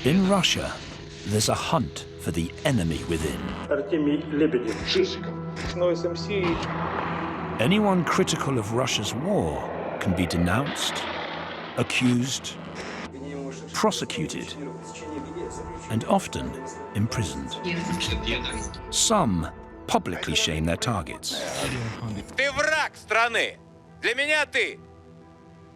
In Russia, there's a hunt for the enemy within. Anyone critical of Russia's war can be denounced, accused, prosecuted, and often imprisoned. Some publicly shame their targets. Ты враг страны. Для меня ты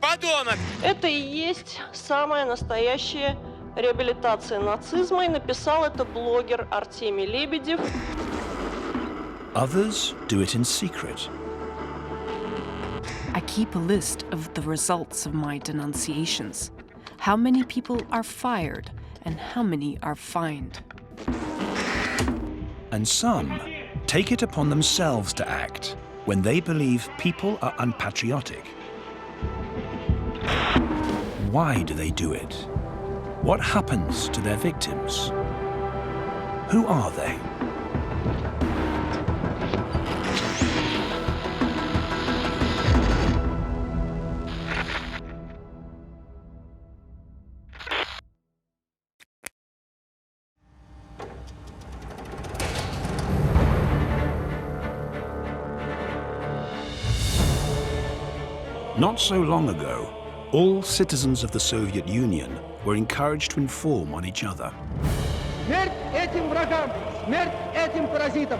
подонок. Это и есть самая настоящая реабилитация нацизма, и написал это блогер Артемий Лебедев. Others do it in secret. I keep a list of the results of my denunciations. How many people are fired and how many are fined. And some take it upon themselves to act when they believe people are unpatriotic. Why do they do it? What happens to their victims? Who are they? Not so long ago, all citizens of the Soviet Union were encouraged to inform on each other. Смерть этим врагам! Смерть этим паразитам!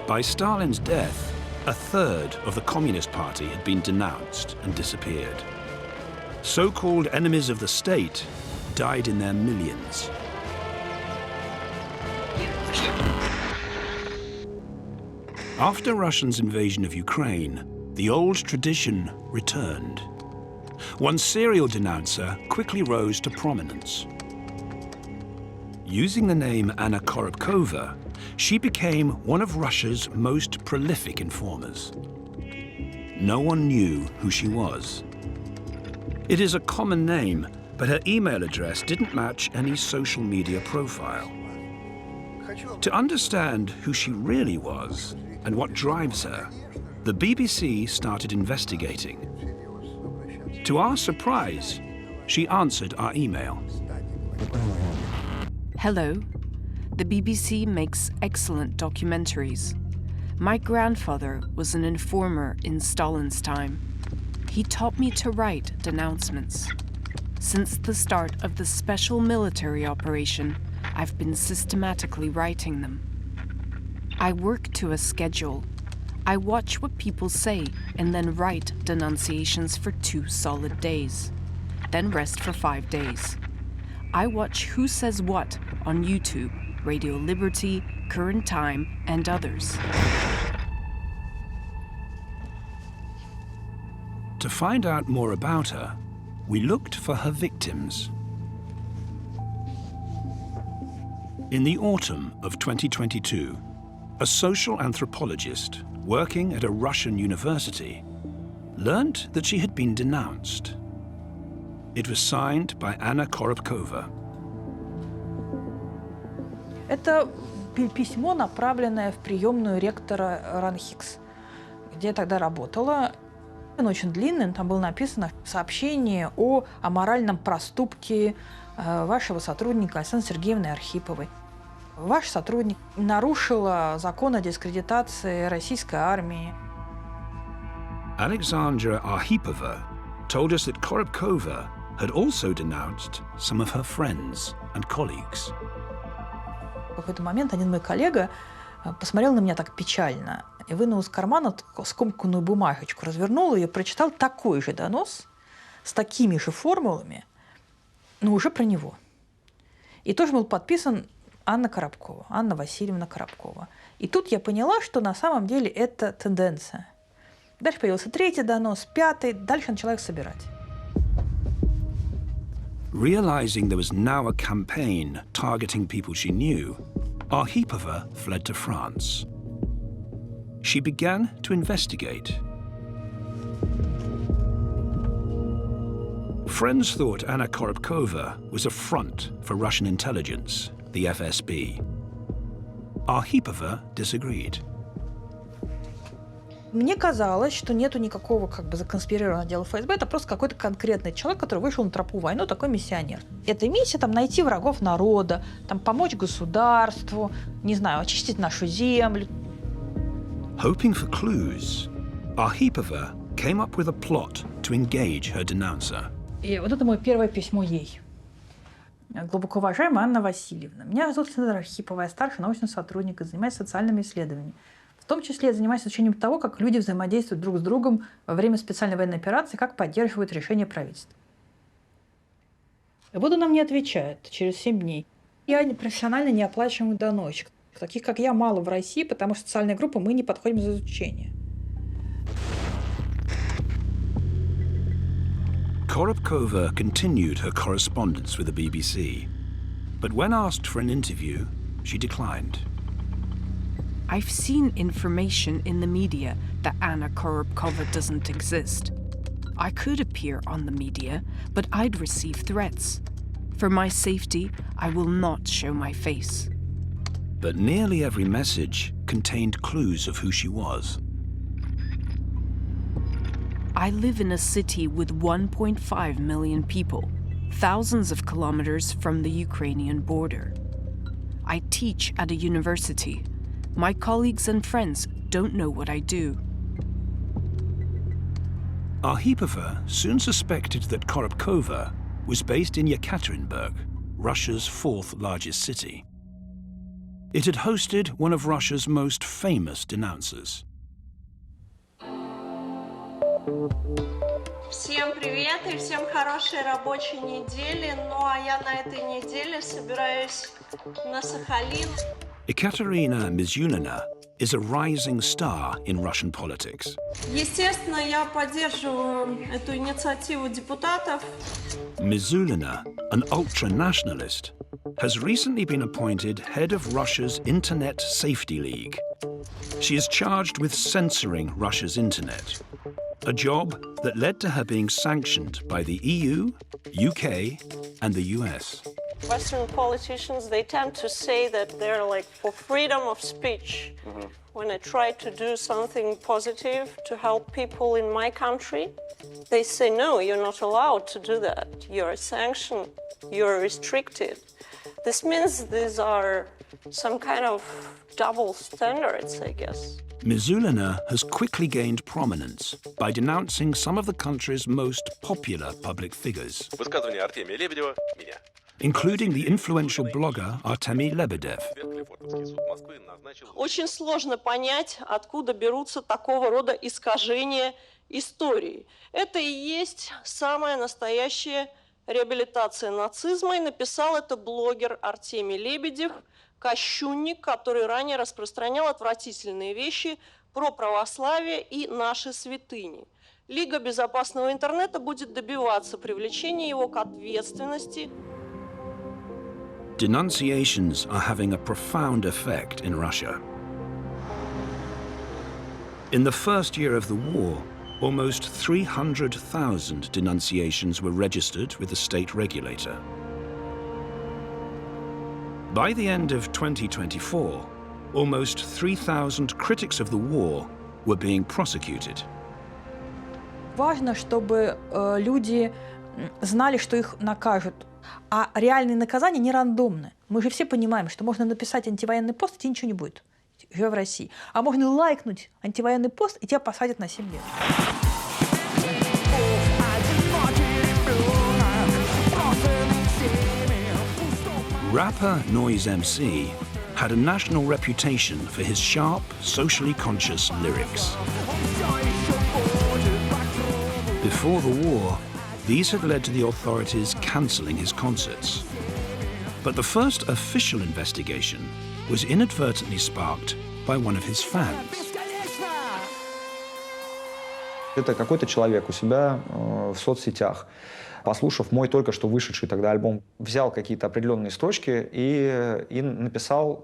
By Stalin's death, a third of the Communist Party had been denounced and disappeared. So-called enemies of the state died in their millions. After Russia's invasion of Ukraine, the old tradition returned. One serial denouncer quickly rose to prominence. Using the name Anna Korobkova, she became one of Russia's most prolific informers. No one knew who she was. It is a common name, but her email address didn't match any social media profile. To understand who she really was and what drives her, the BBC started investigating. To our surprise, she answered our email. Hello. The BBC makes excellent documentaries. My grandfather was an informer in Stalin's time. He taught me to write denouncements. Since the start of the special military operation, I've been systematically writing them. I work to a schedule. I watch what people say and then write denunciations for 2 solid days, then rest for 5 days. I watch who says what on YouTube, Radio Liberty, Current Time, and others. To find out more about her, we looked for her victims. In the autumn of 2022, a social anthropologist working at a Russian university learned that she had been denounced. It was signed by Anna Korobkova. Это письмо, направленное в приемную ректора РАНХИКС, где я тогда работала. Оно очень длинное, там было написано сообщение о аморальном проступке вашего сотрудника Александры Сергеевны Архиповой. Ваш сотрудник нарушила закон о дискредитации российской армии. Alexadra Arkhipova told us that Korobkova had also denounced some of her friends and colleagues. В какой-то момент один мой коллега посмотрел на меня так печально и вынул из кармана скомканную бумажечку, развернул ее, прочитал такой же донос с такими же формулами, но уже про него. И тоже был подписан Анна Коробкова, Анна Васильевна Коробкова. И тут я поняла, что на самом деле это тенденция. Дальше появился 3-й донос, 5-й, дальше начала их собирать. Realizing there was now a campaign targeting people she knew, Arkhipova fled to France. She began to investigate. Friends thought Anna Korobkova was a front for Russian intelligence, the FSB. Arkhipova disagreed. Мне казалось, что нету никакого законспирированного дела ФСБ, это просто какой-то конкретный человек, который вышел на тропу войны, такой миссионер. Эта миссия найти врагов народа, помочь государству, не знаю, очистить нашу землю. Hoping for clues, Arkhipova came up with a plot to engage her denouncer. И вот это мое первое письмо ей. Глубоко уважаемая Анна Васильевна, меня зовут Александра Архипова, я старший научный сотрудник и занимаюсь социальными исследованиями. В том числе я занимаюсь изучением того, как люди взаимодействуют друг с другом во время специальной военной операции, как поддерживают решения правительства. Вот она мне отвечает через 7 дней. Я профессионально неоплачиваемый доносчик. Таких, как я, мало в России, потому что социальная группа мы не подходим за изучение. Korobkova continued her correspondence with the BBC, but when asked for an interview, she declined. I've seen information in the media that Anna Korobkova doesn't exist. I could appear on the media, but I'd receive threats. For my safety, I will not show my face. But nearly every message contained clues of who she was. I live in a city with 1.5 million people, thousands of kilometers from the Ukrainian border. I teach at a university. My colleagues and friends don't know what I do. Arkhipova soon suspected that Korobkova was based in Yekaterinburg, Russia's 4th largest city. It had hosted one of Russia's most famous denouncers. Всем привет и всем хорошей рабочей недели. Ну а я на этой неделе собираюсь на Сахалин. Ekaterina Mizulina is a rising star in Russian politics. Естественно, я поддерживаю эту инициативу депутатов. Mizulina, an ultra-nationalist, has recently been appointed head of Russia's Internet Safety League. She is charged with censoring Russia's internet, a job that led to her being sanctioned by the EU, UK, and the US. Western politicians, they tend to say that they're for freedom of speech. When I try to do something positive to help people in my country, they say, no, you're not allowed to do that. You're sanctioned, you're restricted. This means these are some kind of double standards, I guess. Mizulina has quickly gained prominence by denouncing some of the country's most popular public figures, including the influential blogger Artemy Lebedev. Очень сложно понять, откуда берутся такого рода искажения истории. Это и есть самая настоящая реабилитация нацизма, и написал это блогер Артемий Лебедев, кощунник, который ранее распространял отвратительные вещи про православие и наши святыни. Лига безопасного интернета будет добиваться привлечения его к ответственности. Denunciations are having a profound effect in Russia. In the first year of the war, almost 300,000 denunciations were registered with the state regulator. By the end of 2024, almost 3,000 critics of the war were being prosecuted. Важно, чтобы люди знали, что их накажут. А реальные наказания не рандомны. Мы же все понимаем, что можно написать антивоенный пост, и тебе ничего не будет, живя в России. А можно лайкнуть антивоенный пост, и тебя посадят на 7 лет. Rapper Noise MC had a national reputation for his sharp, socially conscious lyrics. Before the war, these had led to the authorities cancelling his concerts. But the first official investigation was inadvertently sparked by one of his fans. Это какой-то человек у себя в соцсетях, послушав мой только что вышедший тогда альбом, взял какие-то определенные строчки и написал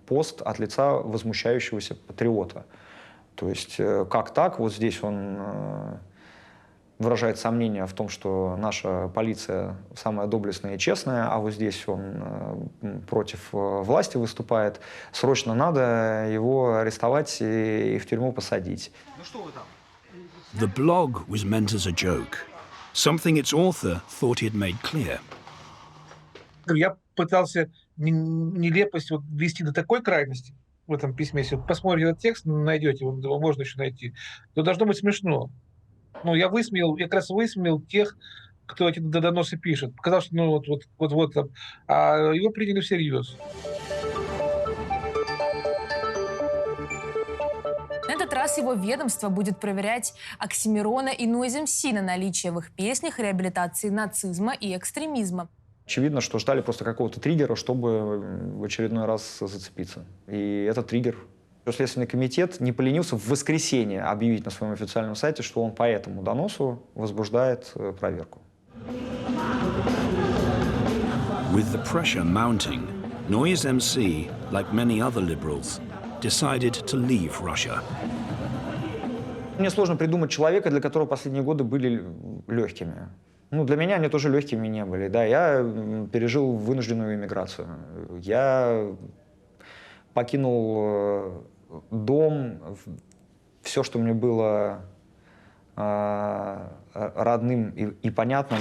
пост от лица возмущающегося патриота. То есть как так? Вот здесь он выражает сомнение в том, что наша полиция самая доблестная и честная, а вот здесь он против власти выступает, срочно надо его арестовать и в тюрьму посадить. Ну что вы там? The blog was meant as a joke, something its author thought he had made clear. Я пытался нелепость вот вести до такой крайности в этом письме. Если вы посмотрите этот текст, найдете, его можно еще найти, то должно быть смешно. Ну, я как раз высмеял тех, кто эти доносы пишет. Показал, что ну вот там, а его приняли всерьез. На этот раз его ведомство будет проверять Оксимирона и Noise MC на наличие в их песнях реабилитации нацизма и экстремизма. Очевидно, что ждали просто какого-то триггера, чтобы в очередной раз зацепиться. И этот триггер. Следственный комитет не поленился в воскресенье объявить на своем официальном сайте, что он по этому доносу возбуждает проверку. With the pressure mounting, Noise MC, like many other liberals, decided to leave Russia. Мне сложно придумать человека, для которого последние годы были легкими. Ну, для меня они тоже легкими не были. Да, я пережил вынужденную эмиграцию. Я покинул дом, все, что мне было родным и понятным.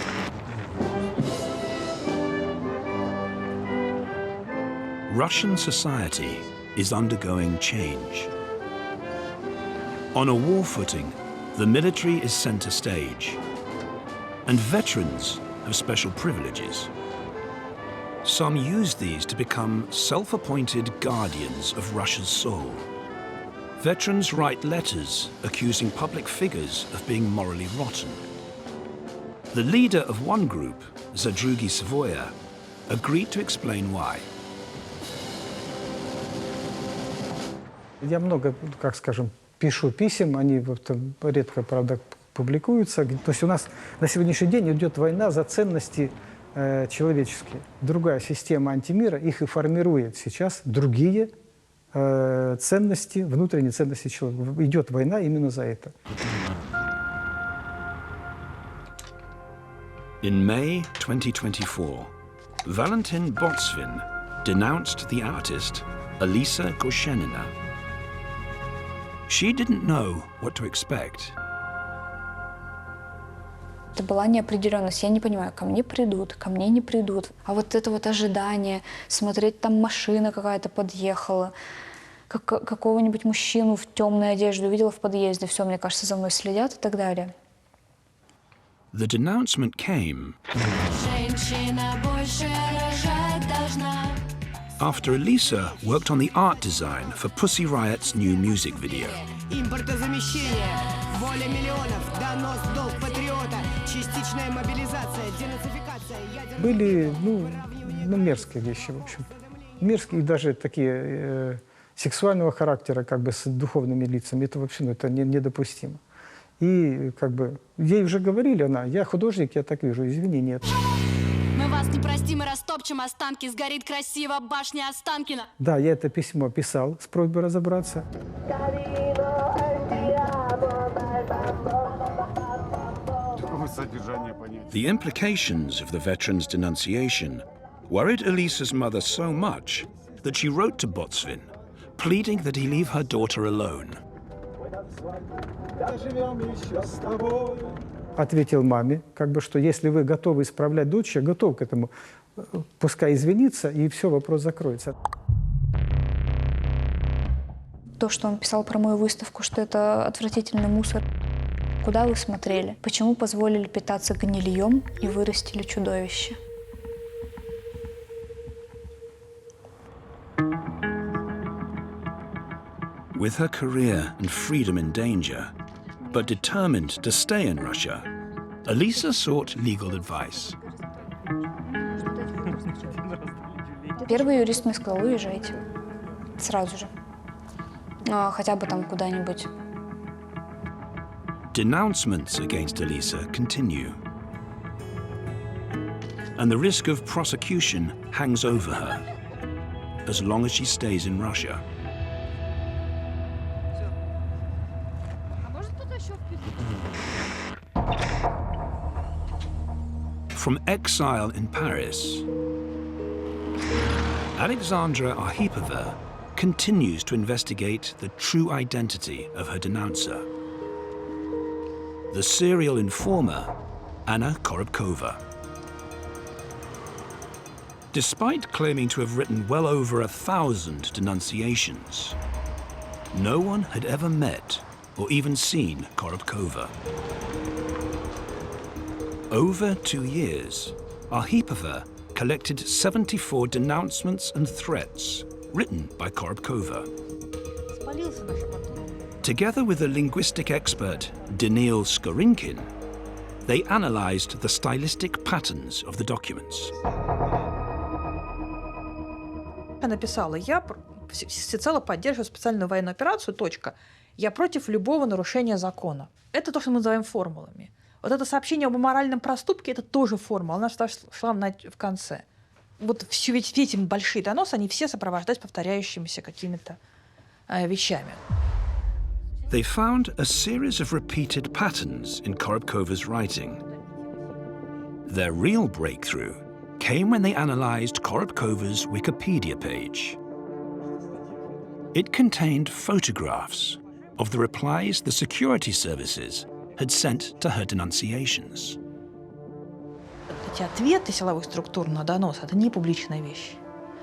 Russian society is undergoing change. On a war footing, the military is center stage, and veterans have special privileges. Some use these to become self-appointed guardians of Russia's soul. Veterans write letters accusing public figures of being morally rotten. The leader of one group, Zadrugi Savoya, agreed to explain why. Я много, как скажем, пишу писем, они редко, правда, публикуются. То есть у нас на сегодняшний день идет война за ценности человеческие. Другая система антимира их и формирует сейчас другие ценности, внутренние ценности человека. Идет война именно за это. In May 2024, Valentin Botsvin denounced the artist Alisa Goshenina. She didn't know what to expect. Это была неопределенность. Я не понимаю, ко мне придут, ко мне не придут. А вот это вот ожидание, смотреть, там машина какая-то подъехала, какого-нибудь мужчину в темной одежде увидела в подъезде, все, мне кажется, за мной следят и так далее. The denouncement came after Alisa worked on the art design for Pussy Riot's new music video. Импортозамещение, воля миллионов, донос, долг патриота, частичная мобилизация, денацификация. Были, мерзкие вещи, в общем-то. Мерзкие и даже такие сексуального характера, как бы с духовными лицами. Это вообще это недопустимо. И как бы ей уже говорили, я художник, я так вижу, извини, нет. Мы вас не простим и растопчем останки, сгорит красиво башня Останкина. Да, я это письмо писал с просьбой разобраться. The implications of the veteran's denunciation worried Alisa's mother so much that she wrote to Botsvin, pleading that he leave her daughter alone. Ответил маме, что если вы готовы исправлять дочь, я готов к этому. Пускай извинится, и все, вопрос закроется. То, что он писал про мою выставку, что это отвратительный мусор. Куда вы смотрели? Почему позволили питаться гнильем и вырастили чудовище? With her career and freedom in danger, but determined to stay in Russia, Alisa sought legal advice. Первый юрист мне сказал: уезжайте. Сразу же. Хотя бы там куда-нибудь. Denouncements against Alisa continue. And the risk of prosecution hangs over her, as long as she stays in Russia. From exile in Paris, Alexadra Arkhipova continues to investigate the true identity of her denouncer, the serial informer Anna Korobkova. Despite claiming to have written well over 1,000 denunciations, no one had ever met or even seen Korobkova. Over 2 years, Arkhipova collected 74 denouncements and threats written by Korobkova. Together with the linguistic expert Daniil Skorinkin, they analyzed the stylistic patterns of the documents. Я написала, я всецело поддерживаю специальную военную операцию, точка. Я против любого нарушения закона. Это то, что мы называем формулами. Вот это сообщение об аморальном проступке – это тоже формула. Она шла в конце. Вот все эти большие доносы, они все сопровождались повторяющимися какими-то вещами. They found a series of repeated patterns in Korobkova's writing. Their real breakthrough came when they analyzed Korobkova's Wikipedia page. It contained photographs of the replies the security services had sent to her denunciations. Эти ответы силовых структур на донос – это не публичная вещь.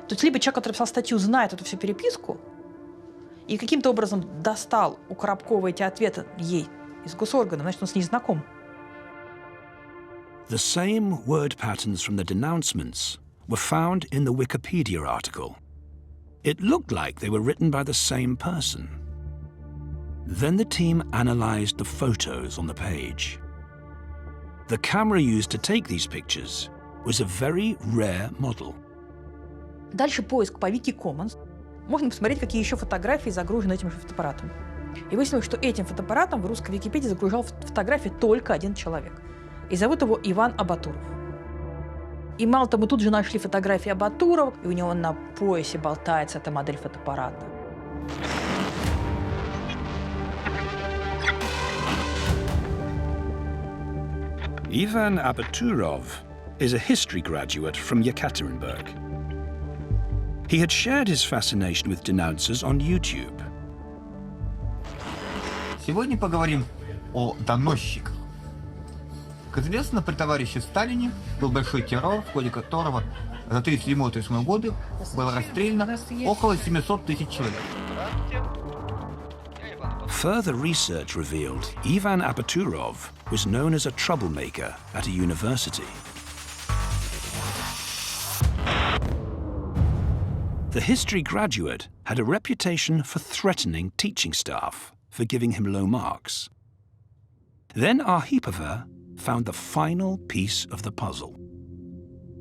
То есть либо человек, который писал статью, знает эту всю переписку и каким-то образом достал у Коробковой эти ответы ей из госоргана, значит, он с ней знаком. The same word patterns from the denouncements were found in the Wikipedia article. It looked like they were written by the same person. Then the team analyzed the photos on the page. The camera used to take these pictures was a very rare model. Дальше поиск по Wiki Commons. Можно посмотреть, какие еще фотографии загружены этим же фотоаппаратом. И выяснилось, что этим фотоаппаратом в русской Википедии загружал фотографии только один человек. И зовут его Иван Абатуров. И мало того, мы тут же нашли фотографии Абатурова, и у него на поясе болтается эта модель фотоаппарата. Ivan Abaturov is a history graduate from Yekaterinburg. He had shared his fascination with denouncers on YouTube. Сегодня поговорим о доносчиках. Как известно, при товарище Сталине был большой террор, в ходе которого за 1937-1938 годы было расстреляно около 700 тысяч человек. Further research revealed Ivan Abaturov was known as a troublemaker at a university. The history graduate had a reputation for threatening teaching staff, for giving him low marks. Then Arkhipova found the final piece of the puzzle.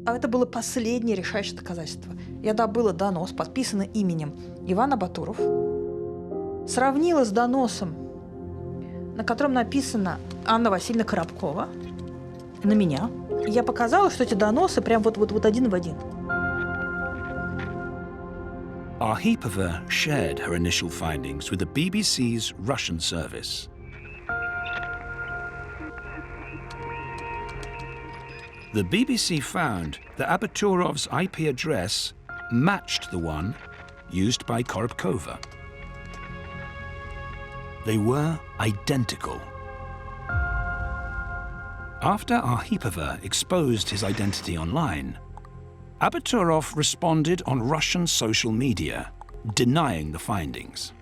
А это было последнее решающее доказательство. Я добыла донос, подписанный именем Иван Абатуров, сравнила с доносом, на котором написано Анна Васильевна Коробкова, на меня. И я показала, что эти доносы прям вот один в один. Arkhipova shared her initial findings with the BBC's Russian service. The BBC found that Abaturov's IP address matched the one used by Korobkova. They were identical. After Arkhipova exposed his identity online, Abaturov responded on Russian social media, denying the findings.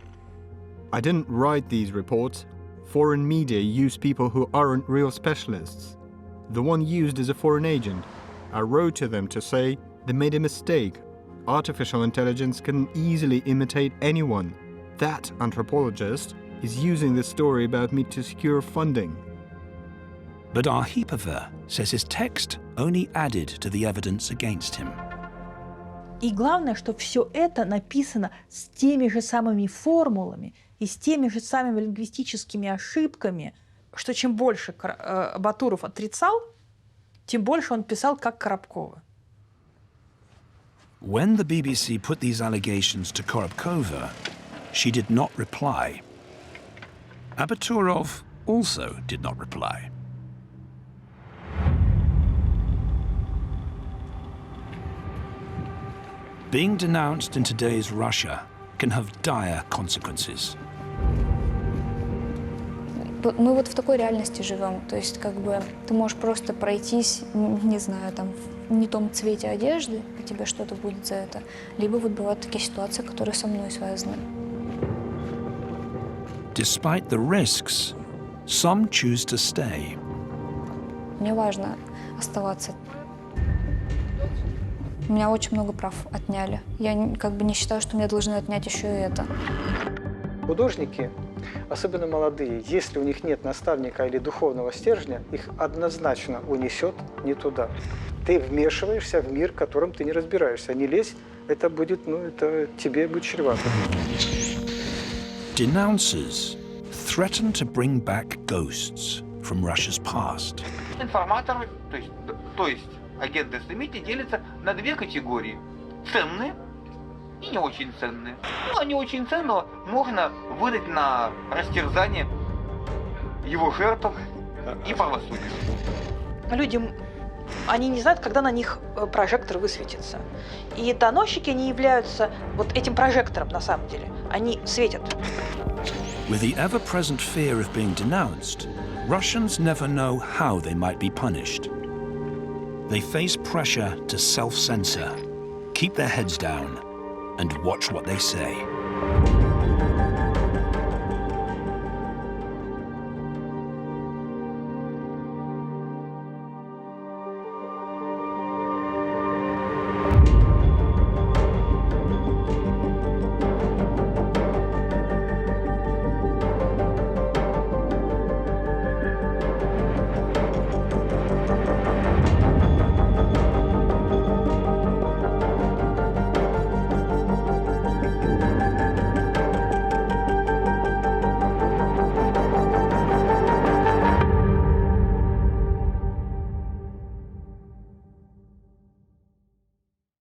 I didn't write these reports. Foreign media use people who aren't real specialists. The one used is a foreign agent. I wrote to them to say they made a mistake. Artificial intelligence can easily imitate anyone. That anthropologist is using the story about me to secure funding. But Arkhipova says his text only added to the evidence against him. И главное, что все это написано с теми же самыми формулами и с теми же самыми лингвистическими ошибками, что чем больше Батуров отрицал, тем больше он писал как Коробкова. When the BBC put these allegations to Korobkova, she did not reply. Abaturov also did not reply. Being denounced in today's Russia can have dire consequences. Мы вот в такой реальности живем. То есть, как бы, ты можешь просто пройтись, не знаю, там, в не том цвете одежды, и тебе что-то будет за это. Либо вот бывают такие ситуации, которые со мной связаны. Despite the risks, some choose to stay. Мне важно оставаться. У меня очень много прав отняли. Я как бы не считаю, что мне должны отнять еще и это. Художники, особенно молодые, если у них нет наставника или духовного стержня, их однозначно унесет не туда. Ты вмешиваешься в мир, в котором ты не разбираешься. Не лезь, это будет, это тебе будет чревато. Denouncers threaten to bring back ghosts from Russia's past. Информаторы, то есть агенты СМИ, делятся на две категории. Ценные и не очень ценные. Ну, а не очень ценного можно выдать на растерзание его жертв и правосудию. Люди, они не знают, когда на них прожектор высветится. И доносчики, они являются вот этим прожектором на самом деле. Они светят. With the ever-present fear of being denounced, Russians never know how they might be punished. They face pressure to self-censor, keep their heads down, and watch what they say.